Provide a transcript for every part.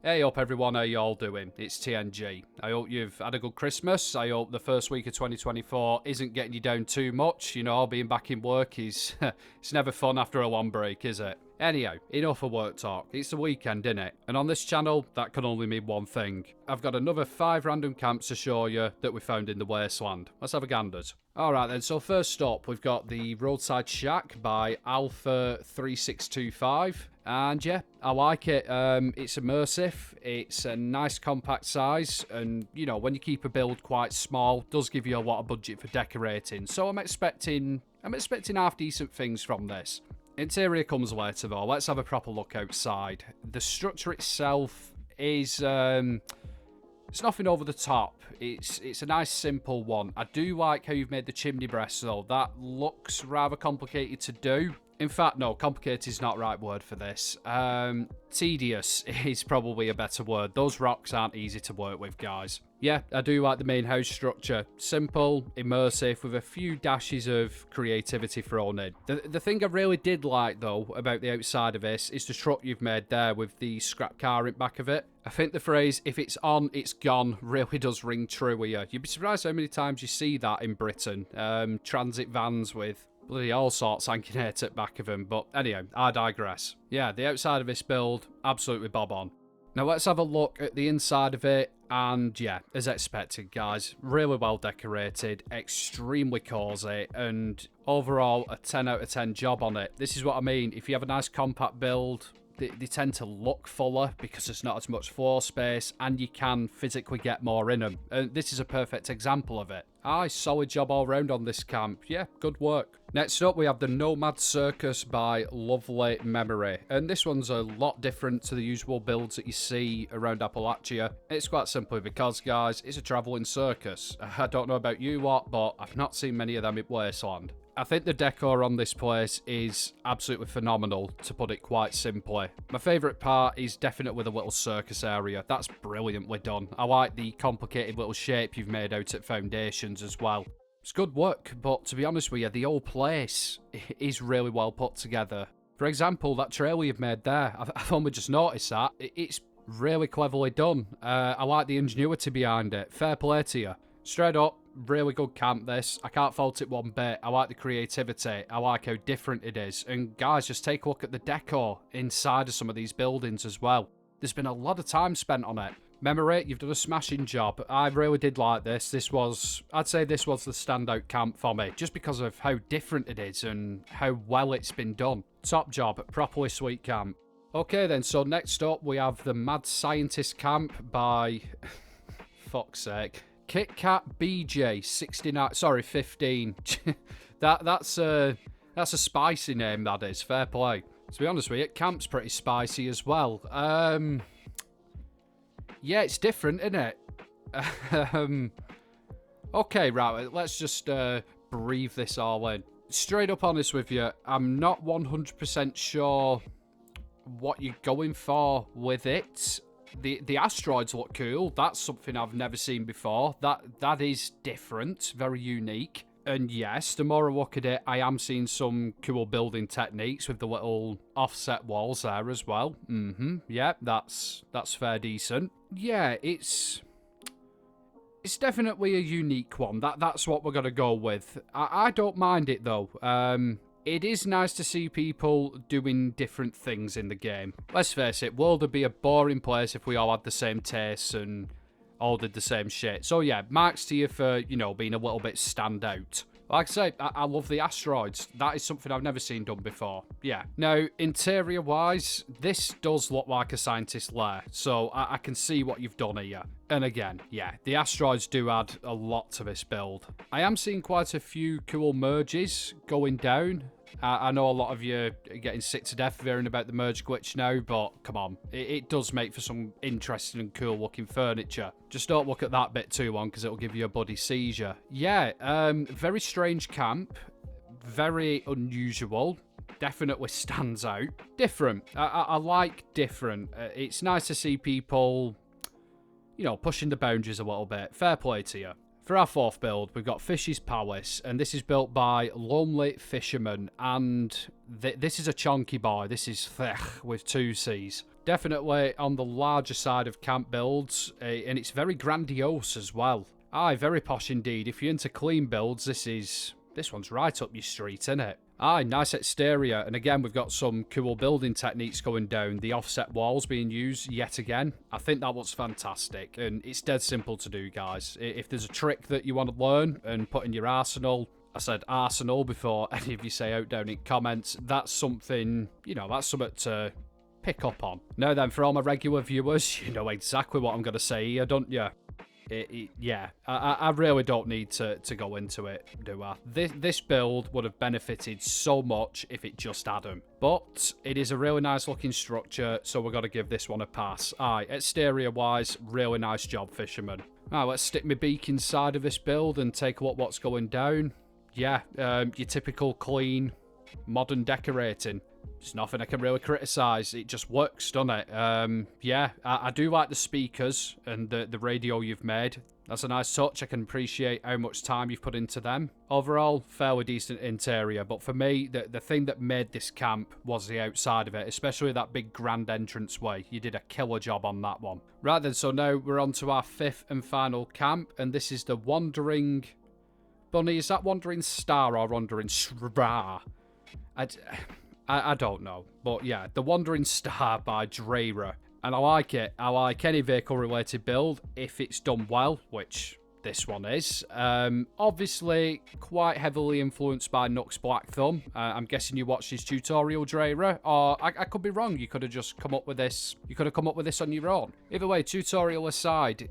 Hey up everyone, how you all doing? It's TNG. I hope you've had a good Christmas. I hope the first week of 2024 isn't getting you down too much. You know, being back in work is it's never fun after a long break, is it? Anyhow, enough of work talk. It's the weekend, innit? And on this channel, that can only mean one thing. I've got another 5 random camps to show you that we found in the wasteland. Let's have a ganders. Alright then, so first up, we've got the Roadside Shack by Alpha 3625. And yeah, I like it. It's immersive, it's a nice compact size, and you know, when you keep a build quite small, it does give you a lot of budget for decorating. So I'm expecting half decent things from this. Interior comes later though. Let's have a proper look outside. The structure itself is it's nothing over the top. It's a nice simple one. I do like how you've made the chimney breast though. That looks rather complicated to do. In fact, no, complicated is not the right word for this. Tedious is probably a better word. Those rocks aren't easy to work with, guys. Yeah, I do like the main house structure. Simple, immersive, with a few dashes of creativity thrown in. The thing I really did like, though, about the outside of this is the truck you've made there with the scrap car in back of it. I think the phrase, if it's on, it's gone, really does ring true here. You'd be surprised how many times you see that in Britain. Transit vans with bloody all sorts hanging out at back of them. But anyhow, I digress. Yeah, the outside of this build, absolutely bob on. Now let's have a look at the inside of it. And yeah, as expected, guys, really well decorated, extremely cozy, and overall a 10 out of 10 job on it. This is what I mean. If you have a nice compact build, they tend to look fuller because there's not as much floor space and you can physically get more in them. And this is a perfect example of it. Aye, solid job all round on this camp. Yeah, good work. Next up, we have the Nomad Circus by Lovely Memory. And this one's a lot different to the usual builds that you see around Appalachia. It's quite simply because, guys, it's a travelling circus. I don't know about you lot, but I've not seen many of them in Wasteland. I think the decor on this place is absolutely phenomenal, to put it quite simply. My favourite part is definitely the little circus area. That's brilliantly done. I like the complicated little shape you've made out at foundations as well. It's good work, but to be honest with you, the whole place is really well put together. For example, that trailer you've made there, I've only just noticed that. It's really cleverly done. I like the ingenuity behind it. Fair play to you. Straight up, really good camp this. I can't fault it one bit. I like the creativity. I like how different it is. And guys, just take a look at the decor inside of some of these buildings as well. There's been a lot of time spent on it. Memory, you've done a smashing job. I really did like this. I'd say this was the standout camp for me, just because of how different it is and how well it's been done. Top job, properly sweet camp. Okay then, so next up we have the Mad Scientist camp by... fuck's sake. Kit Kat BJ 69, sorry, 15. that's a spicy name, that is. Fair play. To be honest with you, camp's pretty spicy as well. Yeah, it's different, isn't it? Okay, right, let's just breathe this all in. Straight up honest with you, I'm not 100% sure what you're going for with it. The asteroids look cool. That's something I've never seen before. That is different, very unique. And yes, the more I look at it, I am seeing some cool building techniques with the little offset walls there as well. Yeah, that's fair decent. Yeah, it's definitely a unique one. That's what we're gonna go with. I don't mind it though. It is nice to see people doing different things in the game. Let's face it, world would be a boring place if we all had the same tastes and all did the same shit. So yeah, marks to you for, you know, being a little bit standout. Like I say, I love the asteroids. That is something I've never seen done before. Yeah. Now, interior-wise, this does look like a scientist lair, so I can see what you've done here. And again, yeah, the asteroids do add a lot to this build. I am seeing quite a few cool merges going down. I know a lot of you are getting sick to death of hearing about the merge glitch now, but come on. It does make for some interesting and cool looking furniture. Just don't look at that bit too long because it'll give you a bloody seizure. Yeah, very strange camp. Very unusual. Definitely stands out. Different. I like different. It's nice to see people, you know, pushing the boundaries a little bit. Fair play to you. For our fourth build, we've got Fish's Palace, and this is built by Lonely Fisherman, and this is a chunky boy. This is Thech with 2 C's. Definitely on the larger side of camp builds, and it's very grandiose as well. Aye, very posh indeed. If you're into clean builds, this one's right up your street, isn't it? Aye, nice exterior, and again, we've got some cool building techniques going down. The offset walls being used yet again. I think that looks fantastic, and it's dead simple to do, guys. If there's a trick that you want to learn and put in your arsenal, I said arsenal before any of you say out down in comments, that's something, you know, that's something to pick up on. Now then, for all my regular viewers, you know exactly what I'm going to say here, don't you? Yeah, I really don't need to go into it, do I? This build would have benefited so much if it just had them. But it is a really nice looking structure, so we're going to give this one a pass. Aye, exterior wise, really nice job, fisherman. Right, let's stick my beak inside of this build and take a look what's going down. Yeah, your typical clean, modern decorating. There's nothing I can really criticise. It just works, doesn't it? Yeah, I do like the speakers and the radio you've made. That's a nice touch. I can appreciate how much time you've put into them. Overall, fairly decent interior. But for me, the thing that made this camp was the outside of it, especially that big grand entranceway. You did a killer job on that one. Right then, so now we're on to our fifth and final camp, and this is the Wandering... Bunny, is that Wandering Star or Wandering Shra? I don't know, but yeah, the Wandering Star by Daehla, and I like it. I like any vehicle-related build if it's done well, which this one is. Obviously, quite heavily influenced by Nook's Black Thumb. I'm guessing you watched his tutorial, Daehla, or I could be wrong. You could have just come up with this. You could have come up with this on your own. Either way, tutorial aside,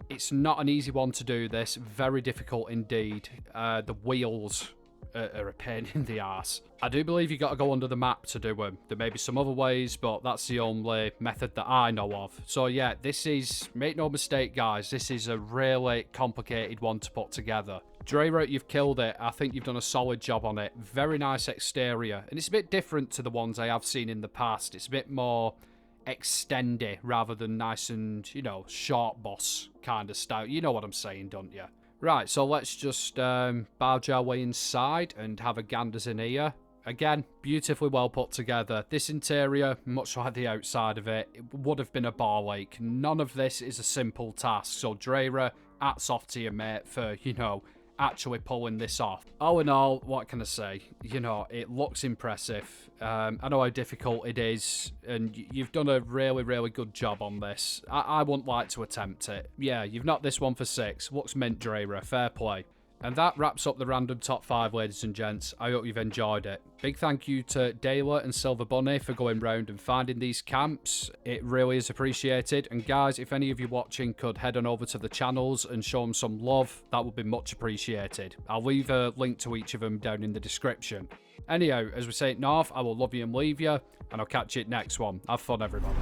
it's not an easy one to do. This very difficult indeed. The wheels are a pain in the arse. I do believe you got to go under the map to do them. There may be some other ways, but that's the only method that I know of. So yeah, this is, make no mistake guys, this is a really complicated one to put together. Daehla, you've killed it. I think you've done a solid job on it. Very nice exterior, and it's a bit different to the ones I have seen in the past. It's a bit more extendy rather than nice and, you know, short boss kind of style. You know what I'm saying, don't you? Right, so let's just barge our way inside and have a ganders in here. Again, beautifully well put together. This interior, much like the outside of it, it would have been a ball ache. None of this is a simple task. So Daehla, hats off to you, mate, for, you know, actually pulling this off. All in all, what can I say? You know, it looks impressive. I know how difficult it is, and you've done a really, really good job on this. I wouldn't like to attempt it. Yeah, you've knocked this one for 6. Looks mint, Daehla. Fair play. And that wraps up the random top 5, ladies and gents. I hope you've enjoyed it. Big thank you to Daehla and Silver Bunny for going round and finding these camps. It really is appreciated. And guys, if any of you watching could head on over to the channels and show them some love, that would be much appreciated. I'll leave a link to each of them down in the description. Anyhow, as we say it north, I will love you and leave you, and I'll catch you next one. Have fun, everybody.